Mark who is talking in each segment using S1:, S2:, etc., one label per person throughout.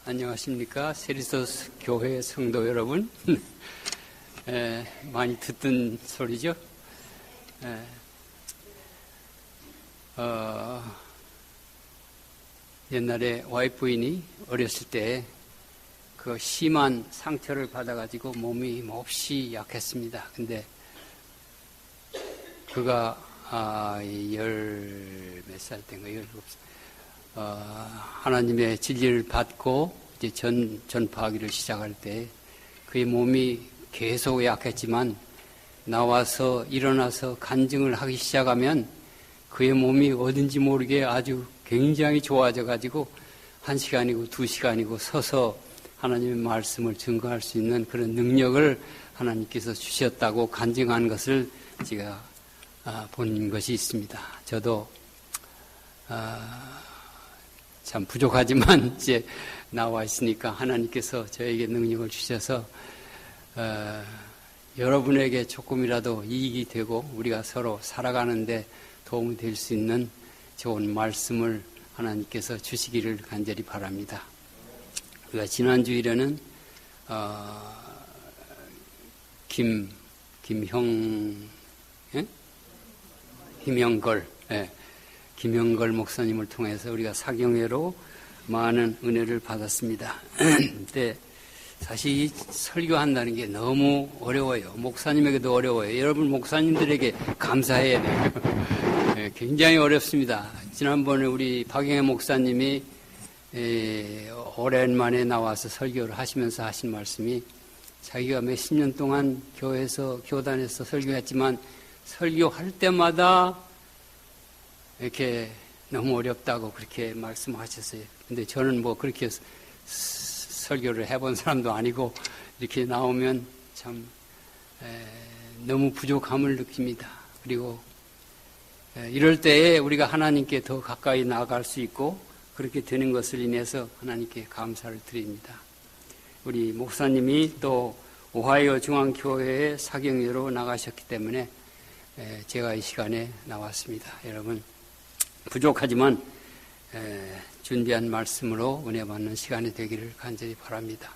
S1: 안녕하십니까. 세리소스 교회 성도 여러분. 많이 듣던 소리죠. 옛날에 와이프인이 어렸을 때 그 심한 상처를 받아가지고 몸이 몹시 약했습니다. 근데 그가 몇 살 때인가, 17살. 하나님의 진리를 받고 이제 전파하기를 시작할 때 그의 몸이 계속 약했지만 나와서 일어나서 간증을 하기 시작하면 그의 몸이 어딘지 모르게 아주 굉장히 좋아져 가지고 1시간이고 2시간이고 서서 하나님의 말씀을 증거할 수 있는 그런 능력을 하나님께서 주셨다고 간증한 것을 제가 본 것이 있습니다. 저도 참 부족하지만 이제 나와 있으니까 하나님께서 저에게 능력을 주셔서 여러분에게 조금이라도 이익이 되고 우리가 서로 살아가는데 도움이 될 수 있는 좋은 말씀을 하나님께서 주시기를 간절히 바랍니다. 우리가 지난 주일에는 김영걸 목사님을 통해서 우리가 사경회로 많은 은혜를 받았습니다. 근데 사실 이 설교한다는 게 너무 어려워요. 목사님에게도 어려워요. 여러분 목사님들에게 감사해야 돼요. 굉장히 어렵습니다. 지난번에 우리 박영애 목사님이 오랜만에 나와서 설교를 하시면서 하신 말씀이 자기가 몇십 년 동안 교단에서 설교했지만 설교할 때마다 이렇게 너무 어렵다고 그렇게 말씀하셨어요. 근데 저는 뭐 그렇게 설교를 해본 사람도 아니고 이렇게 나오면 참 너무 부족함을 느낍니다. 그리고 이럴 때에 우리가 하나님께 더 가까이 나아갈 수 있고 그렇게 되는 것을 인해서 하나님께 감사를 드립니다. 우리 목사님이 또 오하이오 중앙교회의 사경회로 나가셨기 때문에 제가 이 시간에 나왔습니다. 여러분 부족하지만 준비한 말씀으로 은혜 받는 시간이 되기를 간절히 바랍니다.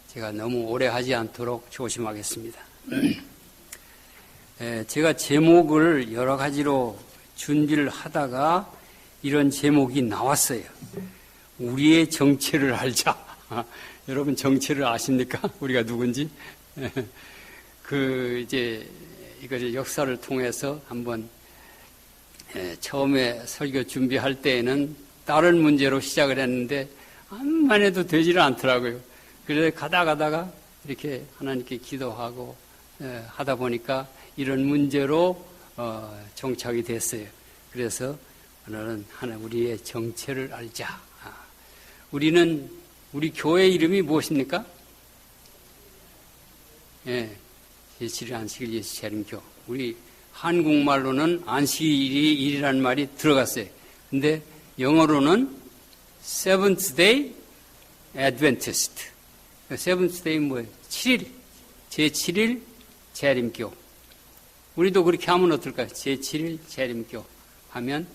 S1: 제가 너무 오래 하지 않도록 조심하겠습니다. 제가 제목을 여러 가지로 준비를 하다가 이런 제목이 나왔어요. 우리의 정체를 알자. 여러분 정체를 아십니까? 우리가 누군지? 이거 역사를 통해서 한번 처음에 설교 준비할 때에는 다른 문제로 시작을 했는데 암만 해도 되지를 않더라고요. 그래서 가다가 이렇게 하나님께 기도하고 하다 보니까 이런 문제로 정착이 됐어요. 그래서 오늘은 우리의 정체를 알자. 우리 교회 이름이 무엇입니까? 제7일 안식일 예수 재림교. 우리 한국말로는 안식일이라는 말이 들어갔어요. 근데 영어로는 Seventh Day Adventist. Seventh Day 뭐예요? 7일. 제7일 재림교. 우리도 그렇게 하면 어떨까요? 제7일 재림교 하면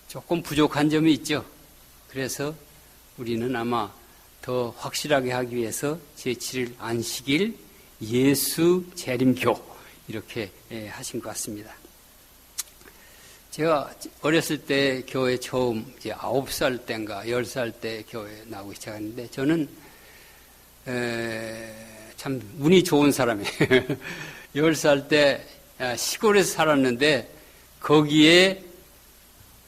S1: 조금 부족한 점이 있죠. 그래서 우리는 아마 더 확실하게 하기 위해서 제7일 안식일 예수 재림교 이렇게 하신 것 같습니다. 제가 어렸을 때 교회 처음 이제 9살 때인가 10살 때 교회 나오기 시작했는데 저는 참 운이 좋은 사람이에요. 10살 때 시골에서 살았는데 거기에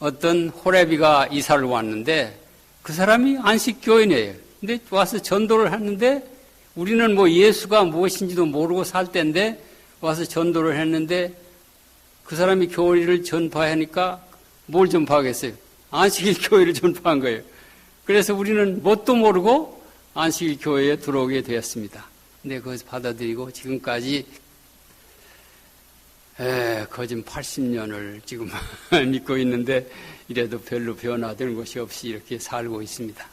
S1: 어떤 호래비가 이사를 왔는데 그 사람이 안식교인이에요. 근데 와서 전도를 하는데 우리는 뭐 예수가 무엇인지도 모르고 살 때인데 와서 전도를 했는데 그 사람이 교회를 전파하니까 뭘 전파하겠어요? 안식일 교회를 전파한 거예요. 그래서 우리는 뭣도 모르고 안식일 교회에 들어오게 되었습니다. 근데 그것을 받아들이고 지금까지 거진 80년을 지금 믿고 있는데 이래도 별로 변화되는 것이 없이 이렇게 살고 있습니다.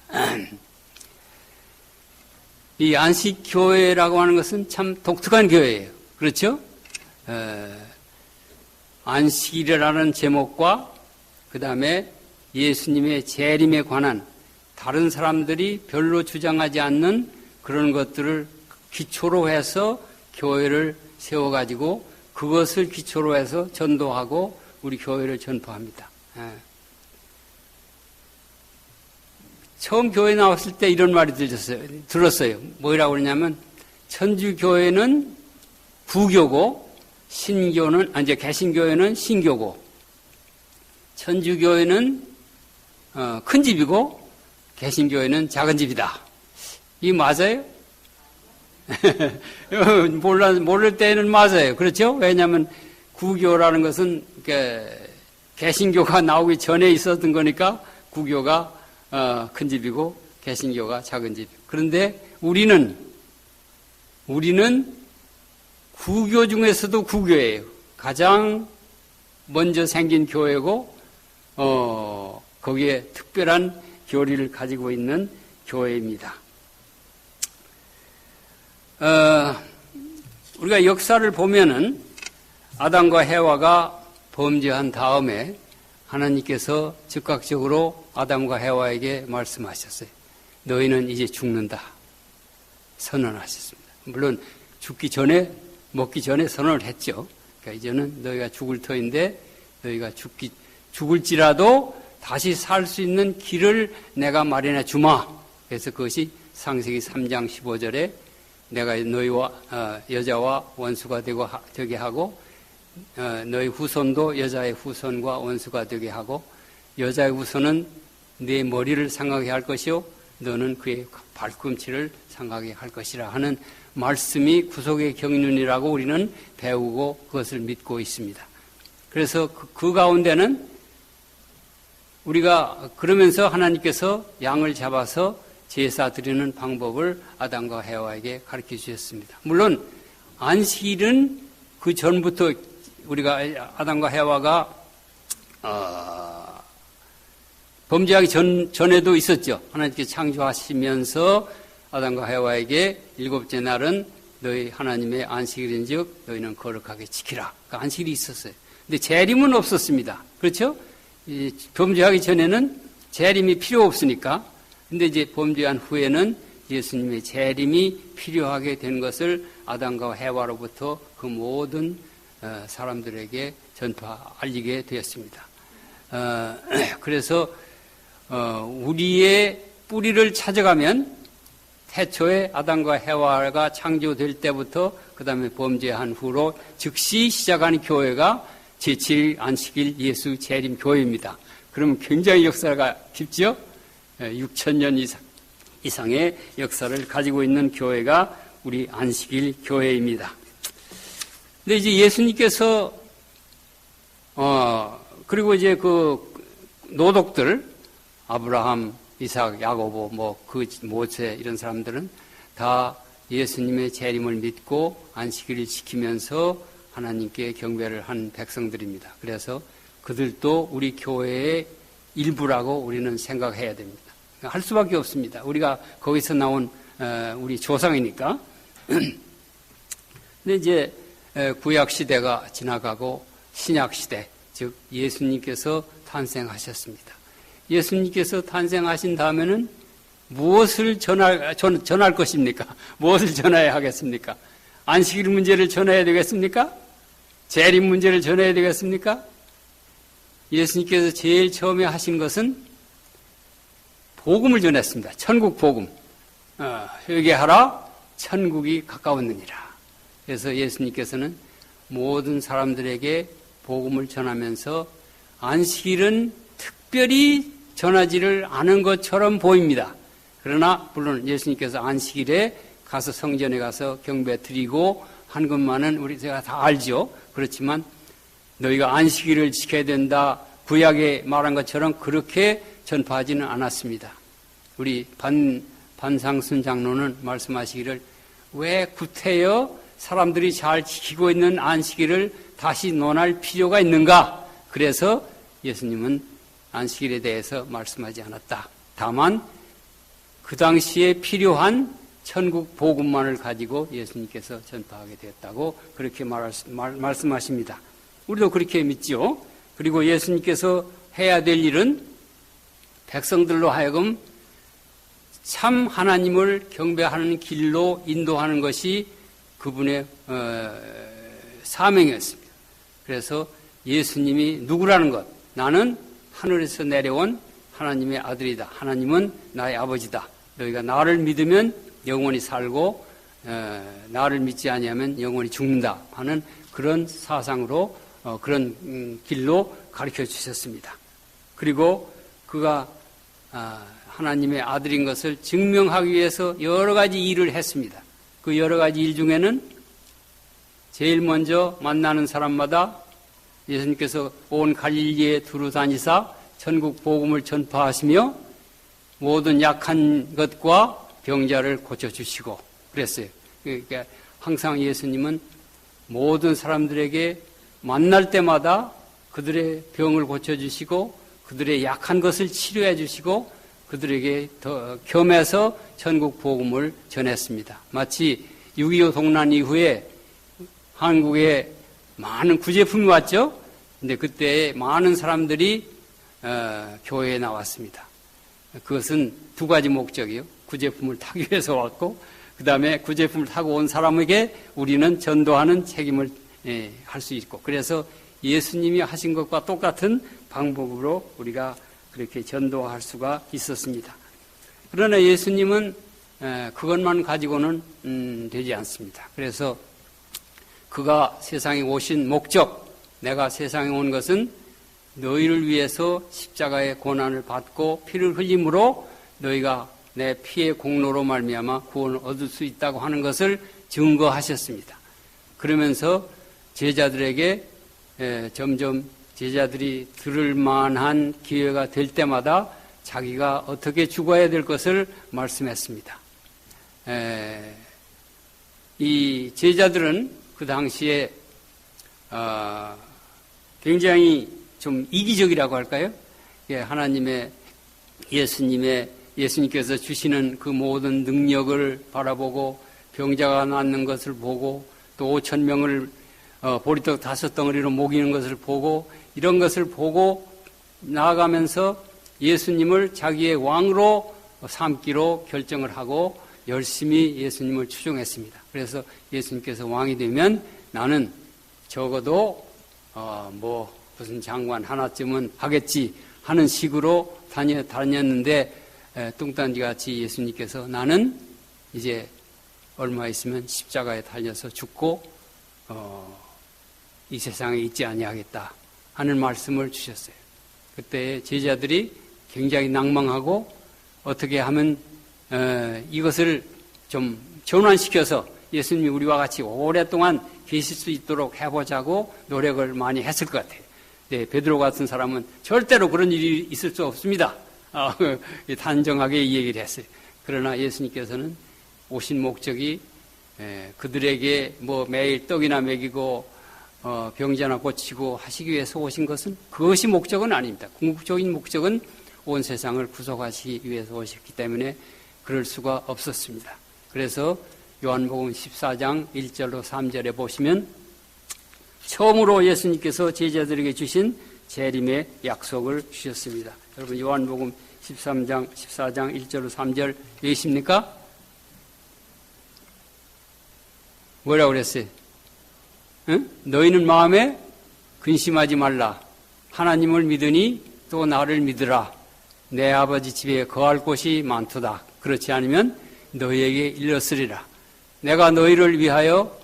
S1: 이 안식교회라고 하는 것은 참 독특한 교회예요. 그렇죠? 안식일이라는 제목과 그 다음에 예수님의 재림에 관한 다른 사람들이 별로 주장하지 않는 그런 것들을 기초로 해서 교회를 세워가지고 그것을 기초로 해서 전도하고 우리 교회를 전파합니다. 처음 교회 나왔을 때 이런 말이 들었어요. 뭐라고 그러냐면 천주교회는 구교고 이제 개신교회는 신교고 천주교회는 큰 집이고 개신교회는 작은 집이다. 이게 맞아요? 모를 때는 맞아요. 그렇죠? 왜냐하면 구교라는 것은 개신교가 나오기 전에 있었던 거니까 구교가 큰 집이고 개신교가 작은 집. 그런데 우리는 구교 중에서도 구교예요. 가장 먼저 생긴 교회고 거기에 특별한 교리를 가지고 있는 교회입니다. 우리가 역사를 보면은 아담과 해와가 범죄한 다음에 하나님께서 즉각적으로 아담과 해와에게 말씀하셨어요. 너희는 이제 죽는다. 선언하셨습니다. 물론 죽기 전에, 먹기 전에 선언을 했죠. 그러니까 이제는 너희가 죽을 터인데 너희가 죽을지라도 다시 살 수 있는 길을 내가 마련해 주마. 그래서 그것이 창세기 3장 15절에 내가 너희와 여자와 원수가 되게 하고 너희 후손도 여자의 후손과 원수가 되게 하고 여자의 후손은 네 머리를 상하게 할 것이요 너는 그의 발꿈치를 상하게 할 것이라 하는 말씀이 구속의 경륜이라고 우리는 배우고 그것을 믿고 있습니다. 그래서 그 가운데는 우리가 그러면서 하나님께서 양을 잡아서 제사 드리는 방법을 아담과 해와에게 가르쳐 주셨습니다. 물론 안식일은 그 전부터 우리가 아담과 해와가 범죄하기 전에도 있었죠. 하나님께서 창조하시면서 아담과 해와에게 일곱째 날은 너희 하나님의 안식일인즉 너희는 거룩하게 지키라. 그 안식일이 있었어요. 근데 재림은 없었습니다. 그렇죠? 범죄하기 전에는 재림이 필요 없으니까. 근데 이제 범죄한 후에는 예수님의 재림이 필요하게 된 것을 아담과 해와로부터 그 모든 사람들에게 알리게 되었습니다. 그래서 우리의 뿌리를 찾아가면 태초에 아담과 해와가 창조될 때부터 그 다음에 범죄한 후로 즉시 시작한 교회가 제7일 안식일 예수 재림 교회입니다. 그러면 굉장히 역사가 깊죠? 6,000년 이상의 역사를 가지고 있는 교회가 우리 안식일 교회입니다. 근데 이제 예수님께서 그리고 이제 그 노독들 아브라함, 이삭, 야고보, 모세 이런 사람들은 다 예수님의 재림을 믿고 안식일을 지키면서 하나님께 경배를 한 백성들입니다. 그래서 그들도 우리 교회의 일부라고 우리는 생각해야 됩니다. 할 수밖에 없습니다. 우리가 거기서 나온 우리 조상이니까. 근데 이제 구약 시대가 지나가고 신약 시대, 즉 예수님께서 탄생하셨습니다. 예수님께서 탄생하신 다음에는 무엇을 전할 것입니까? 무엇을 전해야 하겠습니까? 안식일 문제를 전해야 되겠습니까? 재림 문제를 전해야 되겠습니까? 예수님께서 제일 처음에 하신 것은 복음을 전했습니다. 천국 복음. 회개하라, 천국이 가까웠느니라. 그래서 예수님께서는 모든 사람들에게 복음을 전하면서 안식일은 특별히 전하지를 않은 것처럼 보입니다. 그러나 물론 예수님께서 안식일에 가서 성전에 가서 경배 드리고 한 것만은 우리가 다 알죠. 그렇지만 너희가 안식일을 지켜야 된다. 구약에 말한 것처럼 그렇게 전파하지는 않았습니다. 우리 반상순 장로는 말씀하시기를 왜 구태여 사람들이 잘 지키고 있는 안식일을 다시 논할 필요가 있는가? 그래서 예수님은 안식일에 대해서 말씀하지 않았다. 다만 그 당시에 필요한 천국 복음만을 가지고 예수님께서 전파하게 되었다고 그렇게 말씀하십니다. 우리도 그렇게 믿죠. 그리고 예수님께서 해야 될 일은 백성들로 하여금 참 하나님을 경배하는 길로 인도하는 것이 그분의 사명이었습니다. 그래서 예수님이 누구라는 것, 나는 하늘에서 내려온 하나님의 아들이다. 하나님은 나의 아버지다. 너희가 나를 믿으면 영원히 살고 나를 믿지 아니하면 영원히 죽는다 하는 그런 사상으로 그런 길로 가르쳐 주셨습니다. 그리고 그가 하나님의 아들인 것을 증명하기 위해서 여러 가지 일을 했습니다. 그 여러 가지 일 중에는 제일 먼저 만나는 사람마다 예수님께서 온 갈릴리에 두루 다니사 천국 복음을 전파하시며 모든 약한 것과 병자를 고쳐주시고 그랬어요. 그러니까 항상 예수님은 모든 사람들에게 만날 때마다 그들의 병을 고쳐주시고 그들의 약한 것을 치료해 주시고 그들에게 더 겸해서 천국 복음을 전했습니다. 마치 6.25 동란 이후에 한국에 많은 구제품이 왔죠. 근데 그때 많은 사람들이 교회에 나왔습니다. 그것은 두 가지 목적이요. 구제품을 타기 위해서 왔고 그 다음에 구제품을 타고 온 사람에게 우리는 전도하는 책임을 할 수 있고 그래서 예수님이 하신 것과 똑같은 방법으로 우리가 그렇게 전도할 수가 있었습니다. 그러나 예수님은 그것만 가지고는 되지 않습니다. 그래서 그가 세상에 오신 목적, 내가 세상에 온 것은 너희를 위해서 십자가의 고난을 받고 피를 흘림으로 너희가 내 피의 공로로 말미암아 구원을 얻을 수 있다고 하는 것을 증거하셨습니다. 그러면서 제자들에게 점점 제자들이 들을 만한 기회가 될 때마다 자기가 어떻게 죽어야 될 것을 말씀했습니다. 이 제자들은 그 당시에 굉장히 좀 이기적이라고 할까요? 예수님께서 주시는 그 모든 능력을 바라보고 병자가 낫는 것을 보고 또 5,000명을 보리떡 5덩어리로 먹이는 것을 보고 이런 것을 보고 나아가면서 예수님을 자기의 왕으로 삼기로 결정을 하고 열심히 예수님을 추종했습니다. 그래서 예수님께서 왕이 되면 나는 적어도 무슨 장관 하나쯤은 하겠지 하는 식으로 다녔는데 뚱딴지같이 예수님께서 나는 이제 얼마 있으면 십자가에 달려서 죽고 이 세상에 있지 아니하겠다 하는 말씀을 주셨어요. 그때 제자들이 굉장히 낭망하고 어떻게 하면 이것을 좀 전환시켜서 예수님이 우리와 같이 오랫동안 계실 수 있도록 해보자고 노력을 많이 했을 것 같아요. 네, 베드로 같은 사람은 절대로 그런 일이 있을 수 없습니다. 단정하게 이 얘기를 했어요. 그러나 예수님께서는 오신 목적이 그들에게 매일 떡이나 먹이고 병자나 고치고 하시기 위해서 오신 것은 그것이 목적은 아닙니다. 궁극적인 목적은 온 세상을 구속하시기 위해서 오셨기 때문에 그럴 수가 없었습니다. 그래서 요한복음 14장 1절로 3절에 보시면 처음으로 예수님께서 제자들에게 주신 재림의 약속을 주셨습니다. 여러분 요한복음 14장 1절로 3절 왜십니까? 뭐라고 그랬어요? 응? 너희는 마음에 근심하지 말라. 하나님을 믿으니 또 나를 믿으라. 내 아버지 집에 거할 곳이 많도다. 그렇지 않으면 너희에게 일렀으리라. 내가 너희를 위하여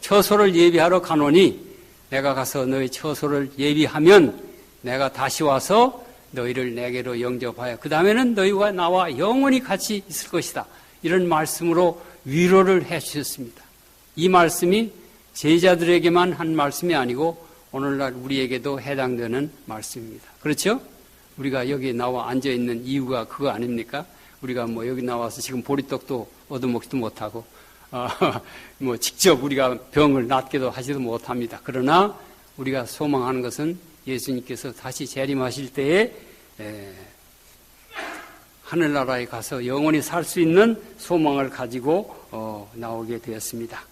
S1: 처소를 예비하러 가노니 내가 가서 너희 처소를 예비하면 내가 다시 와서 너희를 내게로 영접하여 그 다음에는 너희와 나와 영원히 같이 있을 것이다. 이런 말씀으로 위로를 해 주셨습니다. 이 말씀이 제자들에게만 한 말씀이 아니고 오늘날 우리에게도 해당되는 말씀입니다. 그렇죠? 우리가 여기 나와 앉아있는 이유가 그거 아닙니까? 우리가 여기 나와서 지금 보리떡도 얻어먹지도 못하고 직접 우리가 병을 낫게도 하지도 못합니다. 그러나 우리가 소망하는 것은 예수님께서 다시 재림하실 때에 하늘나라에 가서 영원히 살 수 있는 소망을 가지고 나오게 되었습니다.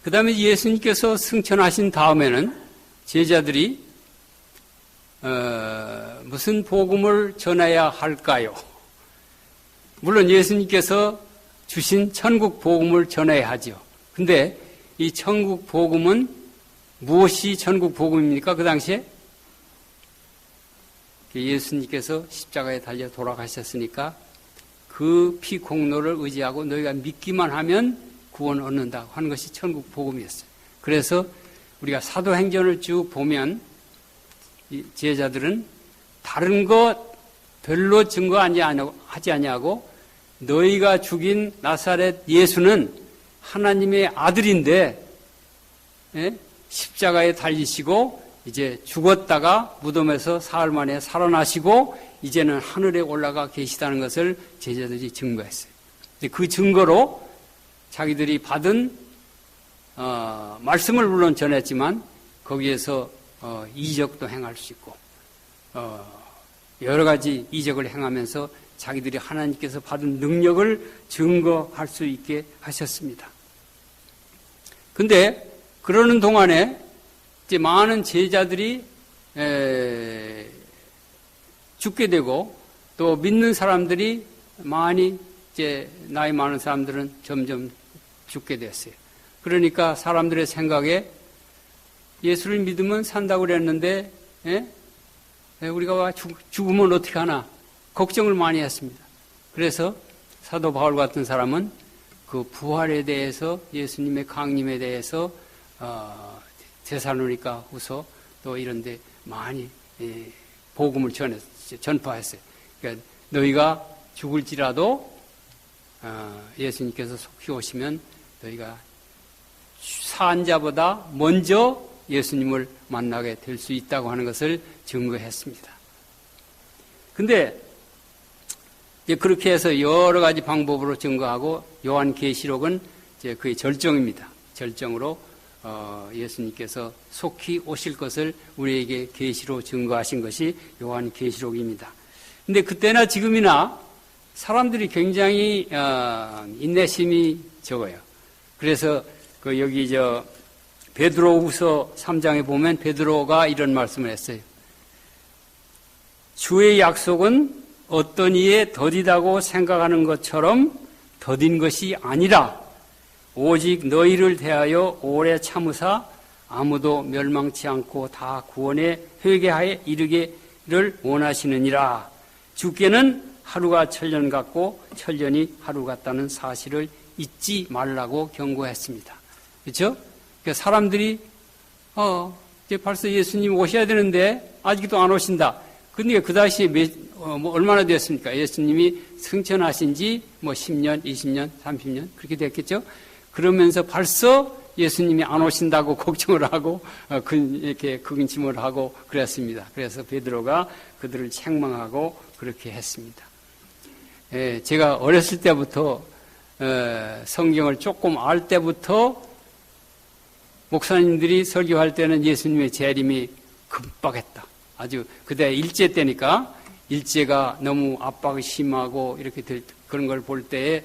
S1: 그 다음에 예수님께서 승천하신 다음에는 제자들이 무슨 복음을 전해야 할까요? 물론 예수님께서 주신 천국 복음을 전해야 하죠. 근데 이 천국 복음은 무엇이 천국 복음입니까? 그 당시에? 예수님께서 십자가에 달려 돌아가셨으니까 그 피 공로를 의지하고 너희가 믿기만 하면 구원 얻는다고 하는 것이 천국 복음이었어요. 그래서 우리가 사도행전을 쭉 보면 이 제자들은 다른 것 별로 증거하지 아니하고 너희가 죽인 나사렛 예수는 하나님의 아들인데 십자가에 달리시고 이제 죽었다가 무덤에서 사흘 만에 살아나시고 이제는 하늘에 올라가 계시다는 것을 제자들이 증거했어요. 그 증거로 자기들이 받은 말씀을 물론 전했지만 거기에서 이적도 행할 수 있고 여러 가지 이적을 행하면서 자기들이 하나님께서 받은 능력을 증거할 수 있게 하셨습니다. 근데 그러는 동안에 이제 많은 제자들이 죽게 되고 또 믿는 사람들이 많이 이제 나이 많은 사람들은 점점 죽게 됐어요. 그러니까 사람들의 생각에 예수를 믿으면 산다고 그랬는데 우리가 죽으면 어떻게 하나 걱정을 많이 했습니다. 그래서 사도 바울 같은 사람은 그 부활에 대해서 예수님의 강림에 대해서 데살로니가 후서 또 이런 데 많이 복음을 전파했어요. 그러니까 너희가 죽을지라도 예수님께서 속히 오시면 너희가 사한 자보다 먼저 예수님을 만나게 될 수 있다고 하는 것을 증거했습니다. 근데 그렇게 해서 여러 가지 방법으로 증거하고 요한계시록은 이제 거의 절정입니다. 절정으로 예수님께서 속히 오실 것을 우리에게 계시로 증거하신 것이 요한계시록입니다. 근데 그때나 지금이나 사람들이 굉장히 인내심이 적어요. 그래서 여기 베드로후서 3장에 보면 베드로가 이런 말씀을 했어요. 주의 약속은 어떤 이에 더디다고 생각하는 것처럼 더딘 것이 아니라 오직 너희를 대하여 오래 참으사 아무도 멸망치 않고 다 구원에 회개하에 이르기를 원하시느니라. 주께는 하루가 천년 같고 천년이 하루 같다는 사실을 잊지 말라고 경고했습니다. 그렇죠? 그러니까 사람들이 이제 벌써 예수님 오셔야 되는데 아직도 안 오신다. 근데 그 당시에 얼마나 됐습니까? 예수님이 승천하신 지 10년, 20년, 30년 그렇게 됐겠죠? 그러면서 벌써 예수님이 안 오신다고 걱정을 하고 이렇게 근심을 하고 그랬습니다. 그래서 베드로가 그들을 책망하고 그렇게 했습니다. 제가 어렸을 때부터 성경을 조금 알 때부터 목사님들이 설교할 때는 예수님의 재림이 급박했다. 아주 그때 일제 때니까 일제가 너무 압박이 심하고 이렇게 그런 걸 볼 때에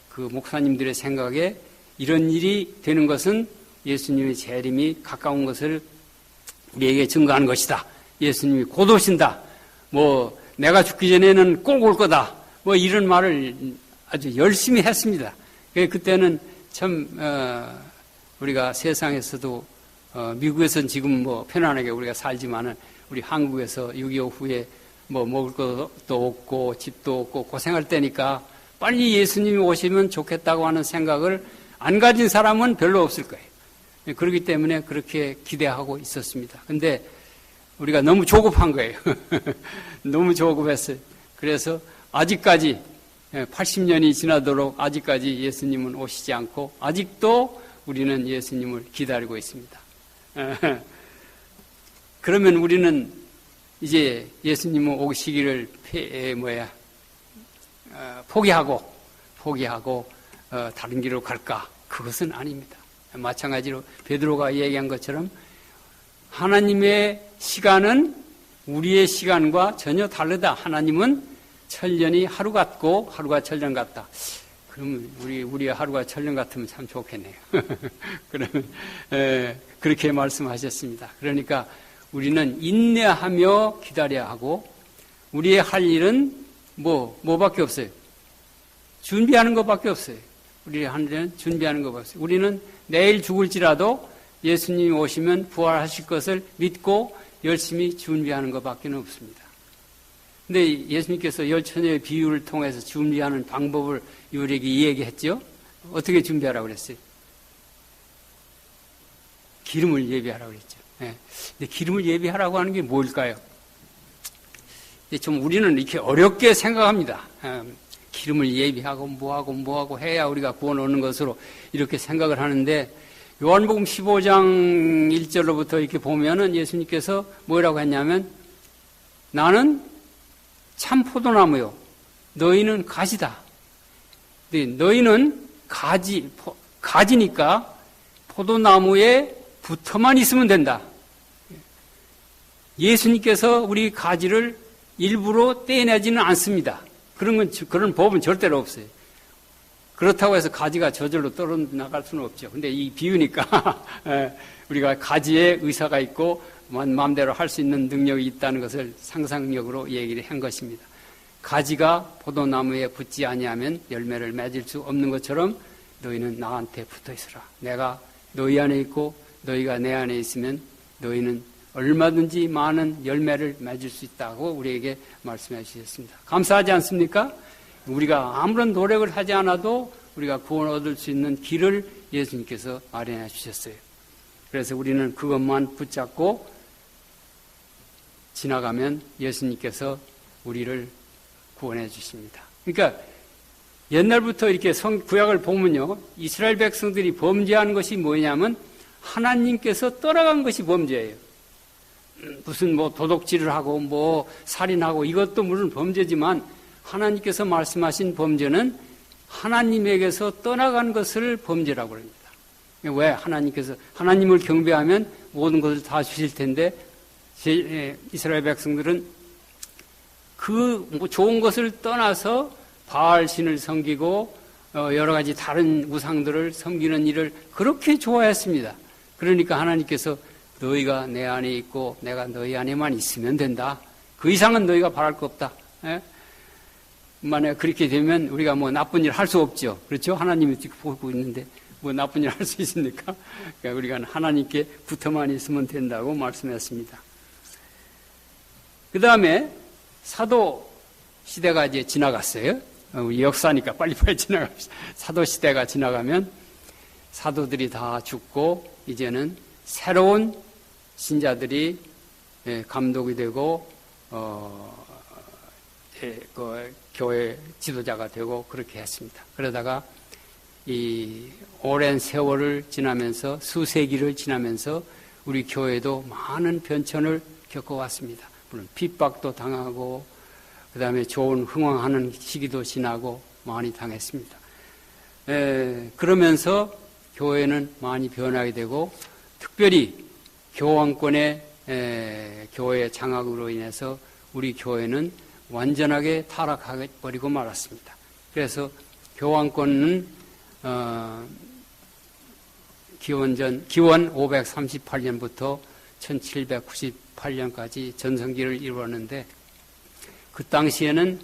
S1: 그 목사님들의 생각에 이런 일이 되는 것은 예수님의 재림이 가까운 것을 우리에게 증거하는 것이다. 예수님이 곧 오신다. 내가 죽기 전에는 꼭 올 거다. 이런 말을 아주 열심히 했습니다. 그때는 참 우리가 세상에서도 미국에서는 지금 편안하게 우리가 살지만은 우리 한국에서 6.25 후에 먹을 것도 없고 집도 없고 고생할 때니까 빨리 예수님이 오시면 좋겠다고 하는 생각을 안 가진 사람은 별로 없을 거예요. 그렇기 때문에 그렇게 기대하고 있었습니다. 근데 우리가 너무 조급한 거예요. 너무 조급했어요. 그래서 아직까지 80년이 지나도록 아직까지 예수님은 오시지 않고 아직도 우리는 예수님을 기다리고 있습니다. 그러면 우리는 이제 예수님 오시기를 포기하고 다른 길로 갈까? 그것은 아닙니다. 마찬가지로 베드로가 얘기한 것처럼 하나님의 시간은 우리의 시간과 전혀 다르다. 하나님은 천년이 하루 같고 하루가 천년 같다. 그러면 우리의 하루가 천년 같으면 참 좋겠네요. 그러면 그렇게 말씀하셨습니다. 그러니까 우리는 인내하며 기다려야 하고 우리의 할 일은 뭐밖에 없어요. 준비하는 것밖에 없어요. 우리의 할 일은 준비하는 것밖에 없어요. 우리는 내일 죽을지라도 예수님이 오시면 부활하실 것을 믿고 열심히 준비하는 것밖에 없습니다. 근데 예수님께서 열 처녀의 비유를 통해서 준비하는 방법을 우리에게 이야기했죠. 어떻게 준비하라고 그랬어요? 기름을 예비하라고 그랬죠. 네. 근데 기름을 예비하라고 하는 게 뭘까요? 좀 우리는 이렇게 어렵게 생각합니다. 기름을 예비하고 뭐하고 해야 우리가 구원 얻는 것으로 이렇게 생각을 하는데 요한복음 15장 1절로부터 이렇게 보면은 예수님께서 뭐라고 했냐면 나는 참 포도나무요. 너희는 가지다. 너희는 가지니까 포도나무에 붙어만 있으면 된다. 예수님께서 우리 가지를 일부러 떼내지는 않습니다. 그런 법은 절대로 없어요. 그렇다고 해서 가지가 저절로 떨어나갈 수는 없죠. 근데 이 비유니까 우리가 가지에 의사가 있고 마음대로 할 수 있는 능력이 있다는 것을 상상력으로 얘기를 한 것입니다. 가지가 포도나무에 붙지 아니하면 열매를 맺을 수 없는 것처럼 너희는 나한테 붙어 있으라. 내가 너희 안에 있고 너희가 내 안에 있으면 너희는 얼마든지 많은 열매를 맺을 수 있다고 우리에게 말씀해 주셨습니다. 감사하지 않습니까? 우리가 아무런 노력을 하지 않아도 우리가 구원 얻을 수 있는 길을 예수님께서 마련해 주셨어요. 그래서 우리는 그것만 붙잡고 지나가면 예수님께서 우리를 구원해 주십니다. 그러니까 옛날부터 이렇게 구약을 보면요, 이스라엘 백성들이 범죄한 것이 뭐냐면 하나님께서 떠나간 것이 범죄예요. 무슨 도둑질을 하고 살인하고 이것도 물론 범죄지만 하나님께서 말씀하신 범죄는 하나님에게서 떠나간 것을 범죄라고 합니다. 왜? 하나님을 경배하면 모든 것을 다 주실 텐데 이스라엘 백성들은 그 좋은 것을 떠나서 바알 신을 섬기고 여러 가지 다른 우상들을 섬기는 일을 그렇게 좋아했습니다. 그러니까 하나님께서 너희가 내 안에 있고 내가 너희 안에만 있으면 된다. 그 이상은 너희가 바랄 거 없다. 만약 그렇게 되면 우리가 나쁜 일 할 수 없죠. 그렇죠? 하나님이 지금 보고 있는데 나쁜 일 할 수 있습니까? 그러니까 우리가 하나님께 붙어만 있으면 된다고 말씀했습니다. 그 다음에 사도 시대가 이제 지나갔어요. 우리 역사니까 빨리빨리 지나갑시다. 사도 시대가 지나가면 사도들이 다 죽고 이제는 새로운 신자들이 감독이 되고 교회 지도자가 되고 그렇게 했습니다. 그러다가 이 오랜 세월을 지나면서 수세기를 지나면서 우리 교회도 많은 변천을 겪어왔습니다. 물론 핍박도 당하고 그 다음에 좋은 흥황하는 시기도 지나고 많이 당했습니다. 그러면서 교회는 많이 변하게 되고 특별히 교황권의 교회 장악으로 인해서 우리 교회는 완전하게 타락해버리고 말았습니다. 그래서 교황권은 기원 538년부터 1798년까지 전성기를 이루었는데 그 당시에는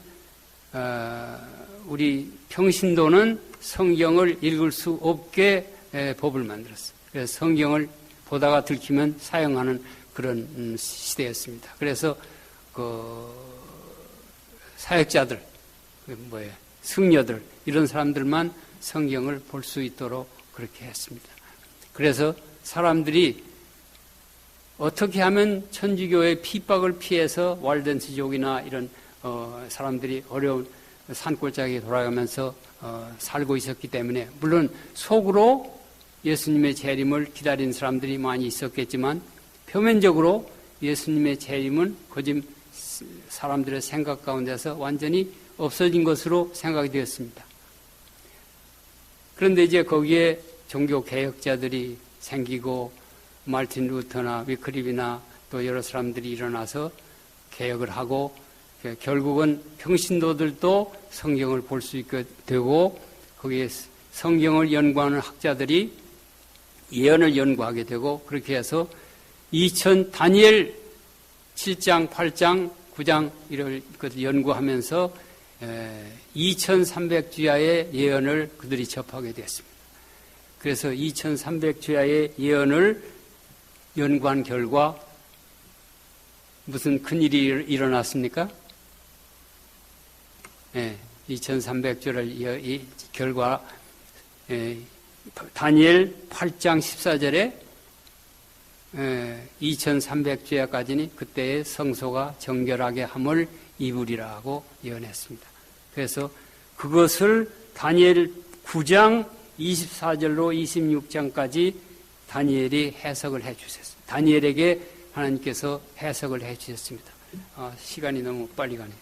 S1: 우리 평신도는 성경을 읽을 수 없게 법을 만들었어요. 그래서 성경을 보다가 들키면 사용하는 그런 시대였습니다. 그래서 사역자들, 승려들 이런 사람들만 성경을 볼 수 있도록 그렇게 했습니다. 그래서 사람들이 어떻게 하면 천주교의 핍박을 피해서 walden스족이나 이런 사람들이 어려운 산골짜기에 돌아가면서 살고 있었기 때문에 물론 속으로 예수님의 재림을 기다린 사람들이 많이 있었겠지만 표면적으로 예수님의 재림은 거짓 사람들의 생각 가운데서 완전히 없어진 것으로 생각이 되었습니다. 그런데 이제 거기에 종교 개혁자들이 생기고 마르틴 루터나 위클립이나 또 여러 사람들이 일어나서 개혁을 하고 결국은 평신도들도 성경을 볼 수 있게 되고 거기에 성경을 연구하는 학자들이 예언을 연구하게 되고 그렇게 해서 다니엘 7장, 8장, 9장 이를 연구하면서 2300주야의 예언을 그들이 접하게 되었습니다. 그래서 2300주야의 예언을 연구한 결과 무슨 큰일이 일어났습니까? 2300주를 결과 다니엘 8장 14절에 2300주야까지는 그때의 성소가 정결하게 함을 이루리라고 예언했습니다. 그래서 그것을 다니엘 9장 24절로 26장까지 다니엘이 해석을 해 주셨습니다. 다니엘에게 하나님께서 해석을 해 주셨습니다. 시간이 너무 빨리 가네요.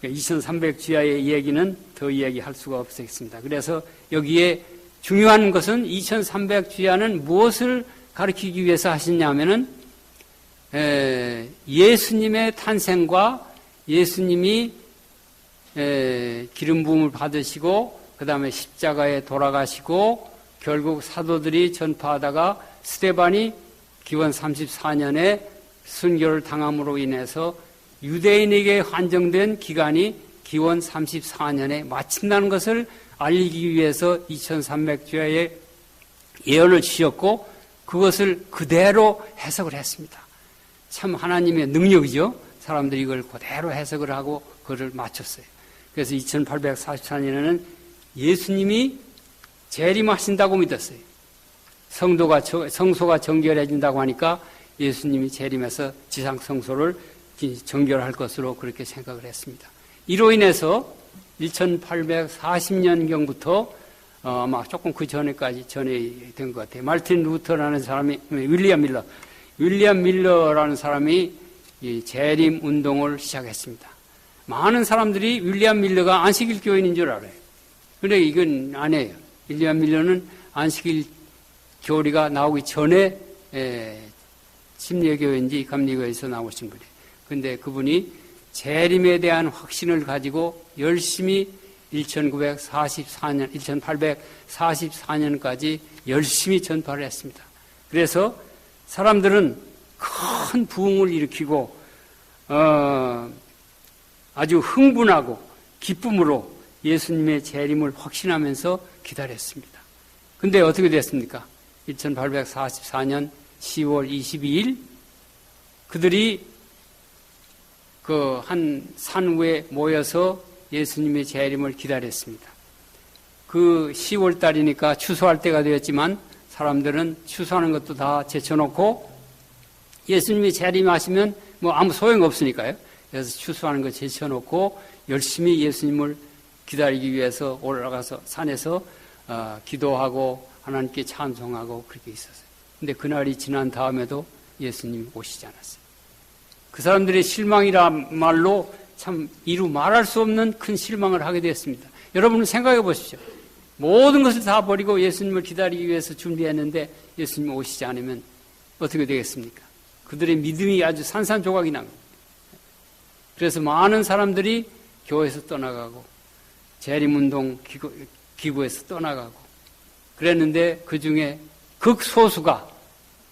S1: 2300주야의 이야기는 더 이야기할 수가 없겠습니다. 그래서 여기에 중요한 것은 2300주야는 무엇을 가르치기 위해서 하시냐면은 예수님의 탄생과 예수님이 기름 부음을 받으시고 그 다음에 십자가에 돌아가시고 결국 사도들이 전파하다가 스데반이 기원 34년에 순교를 당함으로 인해서 유대인에게 한정된 기간이 기원 34년에 마친다는 것을 알리기 위해서 2300주야의 예언을 지었고 그것을 그대로 해석을 했습니다. 참 하나님의 능력이죠. 사람들이 이걸 그대로 해석을 하고 그걸 맞췄어요. 그래서 2844년에는 예수님이 재림하신다고 믿었어요. 성소가 정결해진다고 하니까 예수님이 재림해서 지상 성소를 정결할 것으로 그렇게 생각을 했습니다. 이로 인해서 1840년경부터 아마 조금 그 전에 된 것 같아요. 말틴 루터라는 사람이 윌리엄 밀러라는 사람이 이 재림 운동을 시작했습니다. 많은 사람들이 윌리엄 밀러가 안식일 교인인 줄 알아요. 그런데 이건 아니에요. 윌리엄 밀러는 안식일 교리가 나오기 전에 침례교회인지 감리교회에서 나오신 분이에요. 그런데 그분이 재림에 대한 확신을 가지고 열심히 1844년까지 열심히 전파를 했습니다. 그래서 사람들은 큰 부흥을 일으키고 아주 흥분하고 기쁨으로 예수님의 재림을 확신하면서 기다렸습니다. 그런데 어떻게 됐습니까? 1844년 10월 22일 그들이 그 한 산 위에 모여서 예수님의 재림을 기다렸습니다. 그 10월 달이니까 추수할 때가 되었지만 사람들은 추수하는 것도 다 제쳐놓고 예수님이 재림하시면 뭐 아무 소용 없으니까요. 그래서 추수하는 거 제쳐놓고 열심히 예수님을 기다리기 위해서 올라가서 산에서 기도하고 하나님께 찬송하고 그렇게 있었어요. 근데 그날이 지난 다음에도 예수님이 오시지 않았어요. 그 사람들의 실망이라 말로 참 이루 말할 수 없는 큰 실망을 하게 되었습니다. 여러분은 생각해 보십시오. 모든 것을 다 버리고 예수님을 기다리기 위해서 준비했는데 예수님이 오시지 않으면 어떻게 되겠습니까? 그들의 믿음이 아주 산산조각이 납니다. 그래서 많은 사람들이 교회에서 떠나가고 재림운동 기구에서 떠나가고 그랬는데 그 중에 극소수가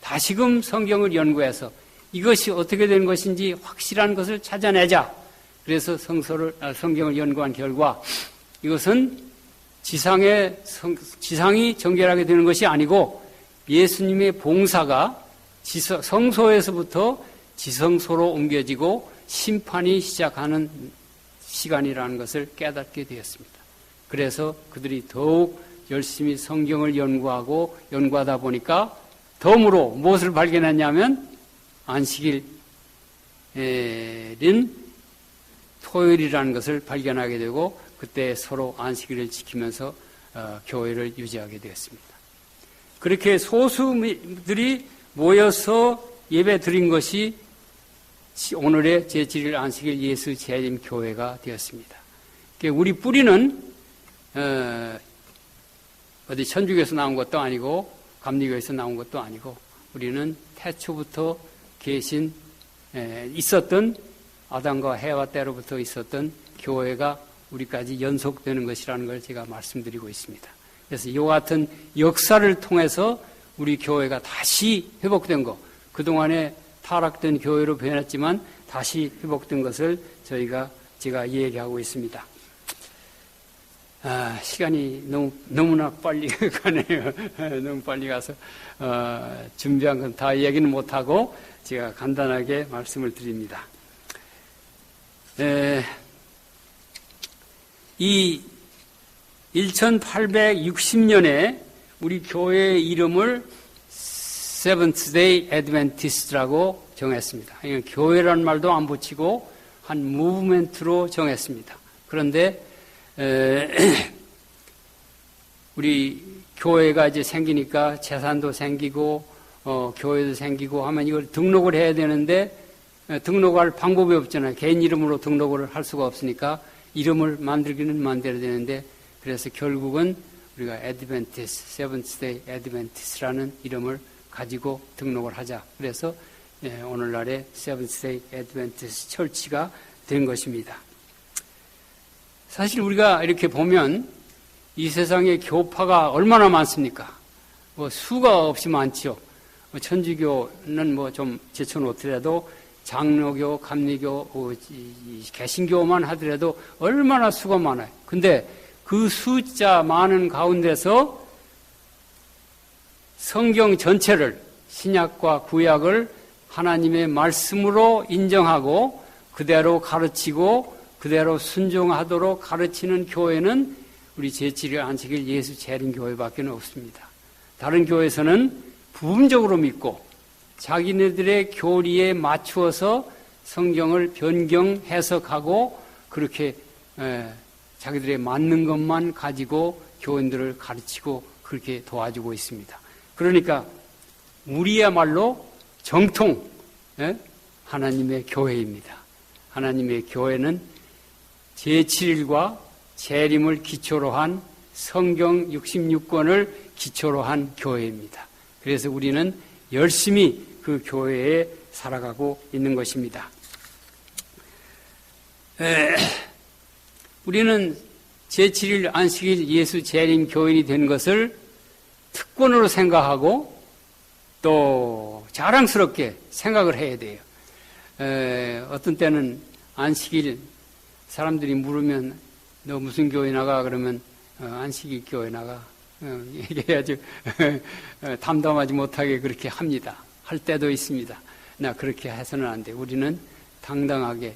S1: 다시금 성경을 연구해서 이것이 어떻게 된 것인지 확실한 것을 찾아내자. 그래서 성경을 연구한 결과 이것은 지상이 정결하게 되는 것이 아니고 예수님의 봉사가 성소에서부터 지성소로 옮겨지고 심판이 시작하는 시간이라는 것을 깨닫게 되었습니다. 그래서 그들이 더욱 열심히 성경을 연구하다 보니까 덤으로 무엇을 발견했냐면 안식일은 토요일이라는 것을 발견하게 되고 그때 서로 안식일을 지키면서 교회를 유지하게 되었습니다. 그렇게 소수들이 모여서 예배 드린 것이 오늘의 제7일 안식일 예수 재림 교회가 되었습니다. 우리 뿌리는 어디 천주교에서 나온 것도 아니고 감리교에서 나온 것도 아니고 우리는 태초부터 있었던 아담과 해와 때로부터 있었던 교회가 우리까지 연속되는 것이라는 걸 제가 말씀드리고 있습니다. 그래서 이와 같은 역사를 통해서 우리 교회가 다시 회복된 거, 그동안에 타락된 교회로 변했지만 다시 회복된 것을 제가 얘기하고 있습니다. 시간이 너무나 빨리 가네요. 너무 빨리 가서, 준비한 건 다 얘기는 못하고 제가 간단하게 말씀을 드립니다. 이 1860년에 우리 교회의 이름을 Seventh Day Adventist라고 정했습니다. 교회라는 말도 안 붙이고 한 무브멘트로 정했습니다. 그런데 우리 교회가 이제 생기니까 재산도 생기고 교회도 생기고 하면 이걸 등록을 해야 되는데 등록할 방법이 없잖아요. 개인 이름으로 등록을 할 수가 없으니까 이름을 만들기는 만들어야 되는데 그래서 결국은 우리가 Adventist, Seventh Day Adventist라는 이름을 가지고 등록을 하자. 그래서 오늘날의 Seventh Day Adventist 철치가 된 것입니다. 사실 우리가 이렇게 보면 이 세상에 교파가 얼마나 많습니까? 수가 없이 많지요. 천주교는 좀 제쳐놓더라도 장로교, 감리교, 개신교만 하더라도 얼마나 수가 많아요. 근데 그 숫자 많은 가운데서 성경 전체를, 신약과 구약을 하나님의 말씀으로 인정하고 그대로 가르치고 그대로 순종하도록 가르치는 교회는 우리 제7일 안식일 예수 재림교회밖에 없습니다. 다른 교회에서는 부분적으로 믿고 자기네들의 교리에 맞추어서 성경을 변경 해석하고 그렇게 자기들의 맞는 것만 가지고 교인들을 가르치고 그렇게 도와주고 있습니다. 그러니까 우리야말로 정통 하나님의 교회입니다. 하나님의 교회는 제7일과 재림을 기초로 한 성경 66권을 기초로 한 교회입니다. 그래서 우리는 열심히 그 교회에 살아가고 있는 것입니다. 우리는 제7일 안식일 예수 재림 교인이 된 것을 특권으로 생각하고 또 자랑스럽게 생각을 해야 돼요. 어떤 때는 안식일 사람들이 물으면 너 무슨 교회 나가? 그러면 안식일 교회 나가. 얘기해야지 담담하지 못하게 그렇게 합니다. 할 때도 있습니다. 나 그렇게 해서는 안 돼. 우리는 당당하게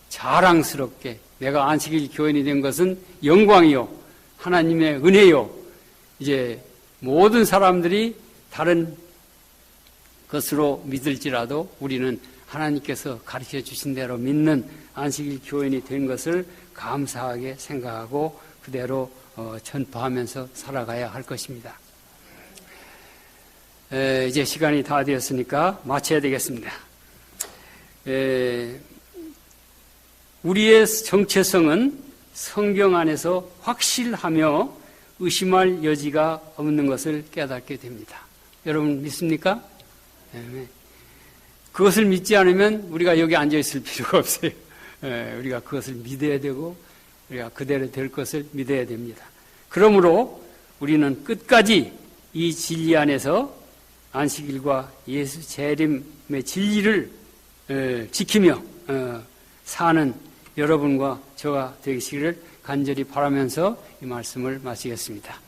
S1: 자랑스럽게 내가 안식일 교인이 된 것은 영광이요 하나님의 은혜요. 이제 모든 사람들이 다른 것으로 믿을지라도 우리는 하나님께서 가르쳐 주신 대로 믿는 안식일 교인이 된 것을 감사하게 생각하고 그대로 전파하면서 살아가야 할 것입니다. 이제 시간이 다 되었으니까 마쳐야 되겠습니다. 우리의 정체성은 성경 안에서 확실하며 의심할 여지가 없는 것을 깨닫게 됩니다. 여러분 믿습니까? 그것을 믿지 않으면 우리가 여기 앉아 있을 필요가 없어요. 우리가 그것을 믿어야 되고 우리가 그대로 될 것을 믿어야 됩니다. 그러므로 우리는 끝까지 이 진리 안에서 안식일과 예수 재림의 진리를 지키며 사는 여러분과 저가 되시기를 간절히 바라면서 이 말씀을 마치겠습니다.